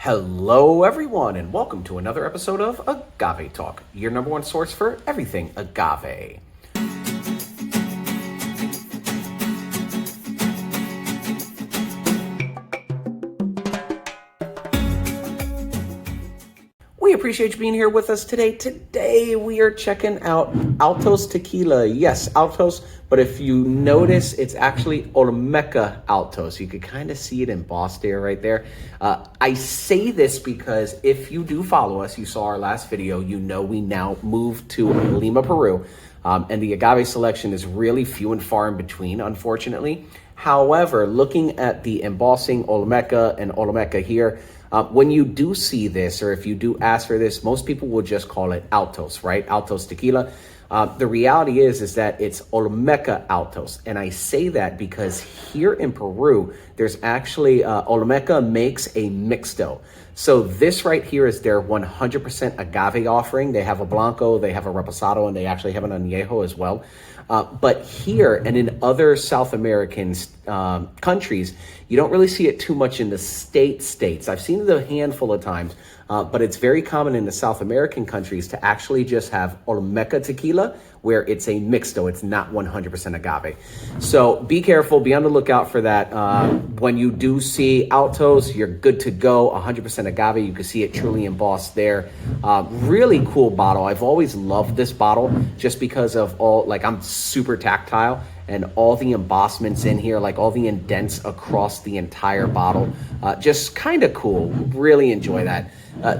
Hello, everyone, and welcome to another episode of Agave Talk, your number one source for everything agave. We appreciate you being here with us today. Today, we are checking out Altos Tequila. Yes, Altos, but if you notice, it's actually Olmeca Altos. You could kind of see it embossed there, right there. I say this because if you do follow us, you saw our last video, you know we now moved to Lima, Peru. And the agave selection is really few and far in between, unfortunately. However, looking at the embossing Olmeca and Olmeca here, when you do see this, or if you do ask for this, most people will just call it Altos, right? Altos Tequila. The reality is that it's Olmeca Altos. And I say that because here in Peru, there's actually, Olmeca makes a mixto. So this right here is their 100% agave offering. They have a Blanco, they have a Reposado, and they actually have an Añejo as well. But here and in other South American countries, you don't really see it too much in the states. I've seen it a handful of times, but it's very common in the South American countries to actually just have Olmeca tequila, where it's a mixto. It's not 100% agave. So be careful, be on the lookout for that. When you do see Altos, you're good to go, 100% agave. You can see it truly embossed there. Really cool bottle. I've always loved this bottle just because of all, like, I'm super tactile, and all the embossments in here, like all the indents across the entire bottle, just kind of cool. Really enjoy that.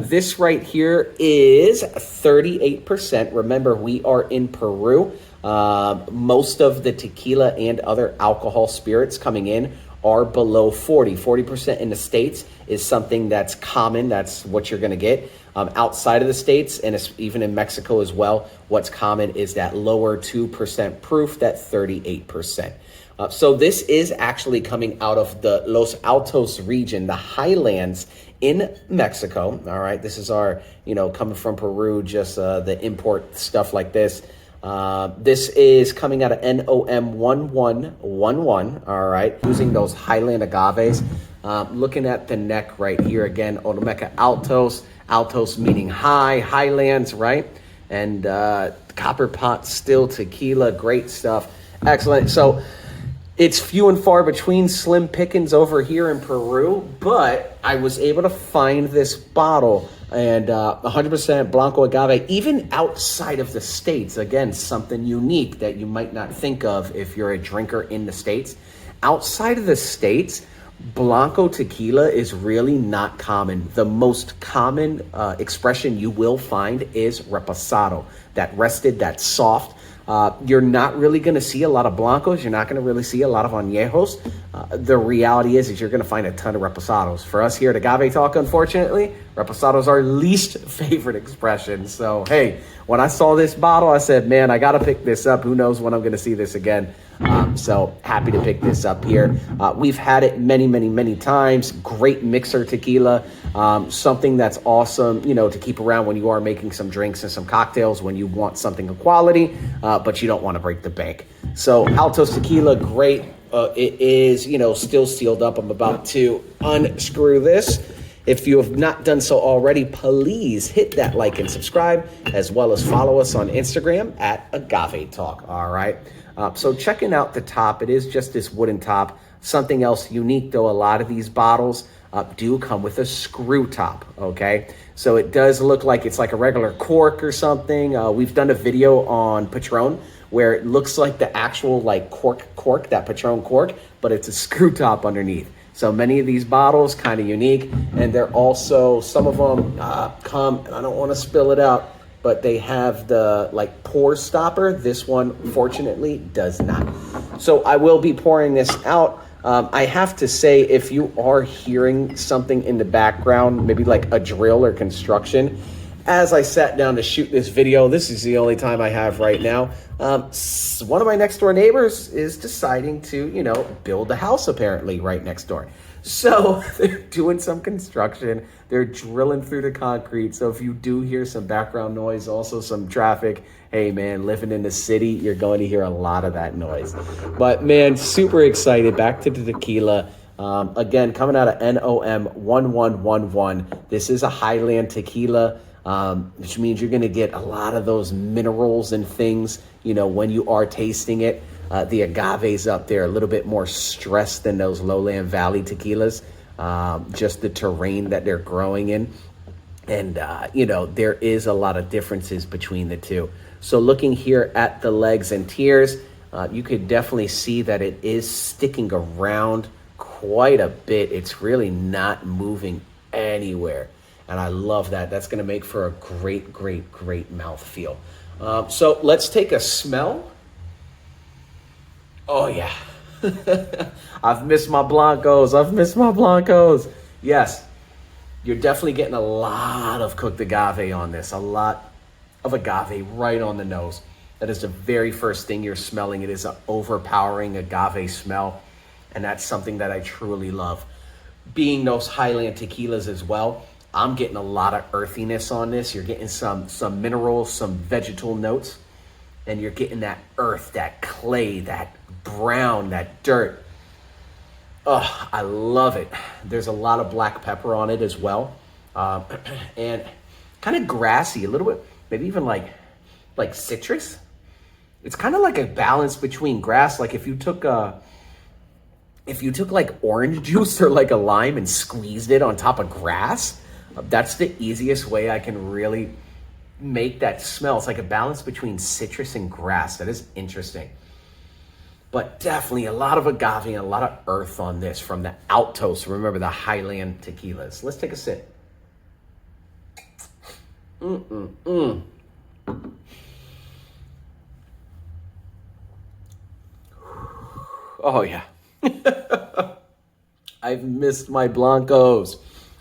This right here is 38%. Remember, we are in Peru. Most of the tequila and other alcohol spirits coming in are below 40% in the States is something that's common. That's what you're going to get. Outside of the States, and even in Mexico as well, what's common is that lower 2% proof, that 38%. So this is actually coming out of the Los Altos region, the highlands in Mexico. All right, this is our, coming from Peru, just the import stuff like this. This is coming out of NOM 1111, all right, using those highland agaves. Looking at the neck right here again, Olmeca Altos, Altos meaning high, highlands, right? And copper pot still tequila, great stuff, excellent. So it's few and far between, slim pickings over here in Peru, but I was able to find this bottle and 100% Blanco agave, even outside of the States. Again, something unique that you might not think of if you're a drinker in the States. Outside of the States, Blanco tequila is really not common. The most common expression you will find is reposado, that rested, that soft. You're not really going to see a lot of Blancos. You're not going to really see a lot of Añejos. The reality is you're going to find a ton of Reposados. For us here at Agave Talk, unfortunately, Reposados are our least favorite expression. So, hey, when I saw this bottle, I said, man, I got to pick this up. Who knows when I'm going to see this again. So happy to pick this up here. We've had it many times. Great mixer tequila. Something that's awesome, to keep around when you are making some drinks and some cocktails, when you want something of quality, but you don't want to break the bank. So Altos tequila, great. It is, still sealed up. I'm about to unscrew this. If you have not done so already, please hit that like and subscribe, as well as follow us on Instagram at Agave Talk. All right. So checking out the top, it is just this wooden top. Something else unique, though, a lot of these bottles do come with a screw top, okay? So it does look like it's like a regular cork or something. We've done a video on Patron where it looks like the actual like cork, that Patron cork, but it's a screw top underneath. So many of these bottles, kind of unique, and they're also, some of them come, and I don't want to spill it out, but they have the like pour stopper. This one, fortunately, does not. So I will be pouring this out. I have to say, if you are hearing something in the background, maybe like a drill or construction, as I sat down to shoot this video, this is the only time I have right now. One of my next door neighbors is deciding to, build a house apparently right next door. So they're doing some construction. They're drilling through the concrete. So if you do hear some background noise, also some traffic, hey man, living in the city, you're going to hear a lot of that noise. But man, super excited. Back to the tequila. Again, coming out of NOM 1111. This is a Highland tequila, which means you're going to get a lot of those minerals and things, when you are tasting it. The agave's up there, a little bit more stressed than those lowland valley tequilas, just the terrain that they're growing in. And, there is a lot of differences between the two. So looking here at the legs and tiers, you could definitely see that it is sticking around quite a bit. It's really not moving anywhere. And I love that. That's going to make for a great, great, great mouthfeel. So let's take a smell. Oh, yeah. I've missed my Blancos. Yes, you're definitely getting a lot of cooked agave on this. A lot of agave right on the nose. That is the very first thing you're smelling. It is an overpowering agave smell. And that's something that I truly love. Being those Highland tequilas as well, I'm getting a lot of earthiness on this. You're getting some minerals, some vegetal notes. And you're getting that earth, that clay, that brown, that dirt. Oh, I love it. There's a lot of black pepper on it as well. And kind of grassy, a little bit, maybe even like citrus. It's kind of like a balance between grass. Like if you took like orange juice or like a lime and squeezed it on top of grass, that's the easiest way I can really make that smell. It's like a balance between citrus and grass. That is interesting. But definitely a lot of agave and a lot of earth on this from the Altos. Remember the Highland tequilas. Let's take a sip. Oh, yeah. I've missed my Blancos.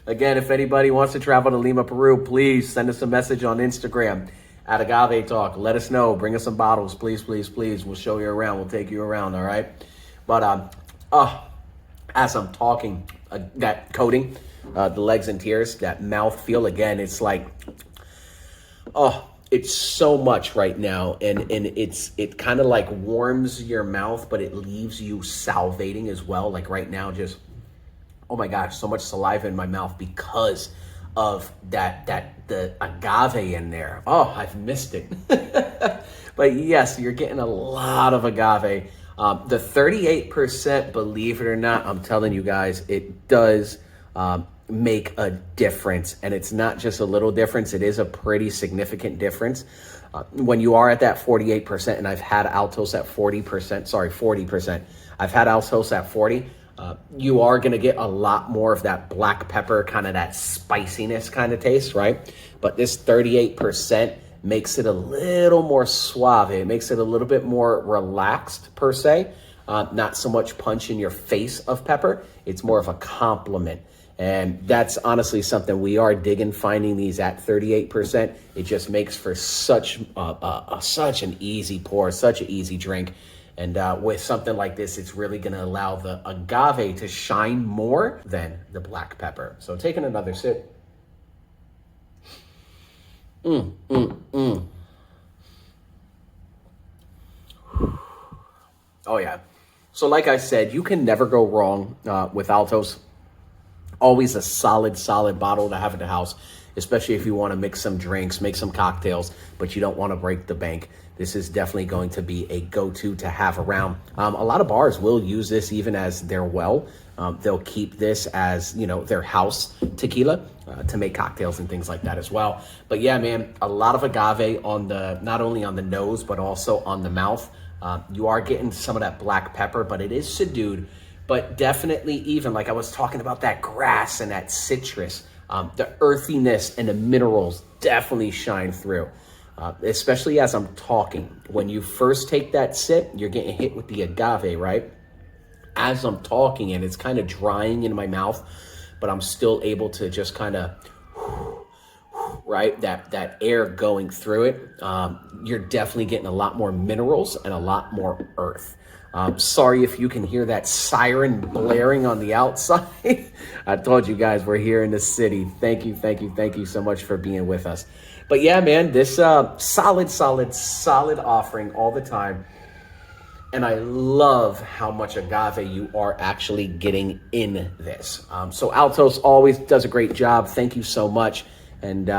Again, if anybody wants to travel to Lima, Peru, please send us a message on Instagram at Agave Talk. Let us know. Bring us some bottles, please, please, please. We'll show you around. We'll take you around, all right? But as I'm talking, that coating, the legs and tiers, that mouth feel, again, it's like, it's so much right now, and it kind of like warms your mouth, but it leaves you salivating as well. Like right now, just, oh my gosh, so much saliva in my mouth because of the agave in there. Oh, I've missed it. But yes, you're getting a lot of agave. The 38%, believe it or not, I'm telling you guys, it does make a difference. And it's not just a little difference, it is a pretty significant difference. When you are at that 48%, and I've had Altos at 40%. I've had Altos at 40%. You are going to get a lot more of that black pepper, kind of that spiciness kind of taste, right? But this 38% makes it a little more suave. It makes it a little bit more relaxed per se. Not so much punch in your face of pepper. It's more of a compliment. And that's honestly something we are digging, finding these at 38%. It just makes for such an easy pour, such an easy drink. And with something like this, it's really going to allow the agave to shine more than the black pepper. So taking another sip. Oh, yeah. So like I said, you can never go wrong with Altos. Always a solid bottle to have at the house, especially if you want to mix some drinks, make some cocktails, but you don't want to break the bank. This is definitely going to be a go-to to have around. A lot of bars will use this even as their well. They'll keep this as, their house tequila to make cocktails and things like that as well. But yeah, man, a lot of agave on not only on the nose, but also on the mouth. You are getting some of that black pepper, but it is subdued. But definitely, even like I was talking about, that grass and that citrus, the earthiness and the minerals definitely shine through. Especially as I'm talking. When you first take that sip, you're getting hit with the agave, right? As I'm talking, and it's kind of drying in my mouth, but I'm still able to just kind of, right? That air going through it. You're definitely getting a lot more minerals and a lot more earth. Sorry if you can hear that siren blaring on the outside. I told you guys we're here in the city. Thank you so much for being with us. But yeah, man, this solid offering all the time. And I love how much agave you are actually getting in this. So Altos always does a great job. Thank you so much. And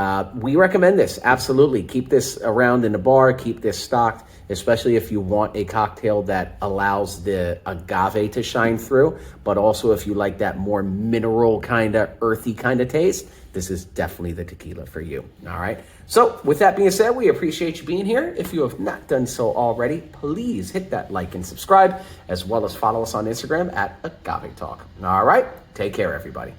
we recommend this, absolutely. Keep this around in the bar, keep this stocked, especially if you want a cocktail that allows the agave to shine through, but also if you like that more mineral kind of earthy kind of taste, this is definitely the tequila for you, all right? So with that being said, we appreciate you being here. If you have not done so already, please hit that like and subscribe, as well as follow us on Instagram at Agave Talk. All right, take care, everybody.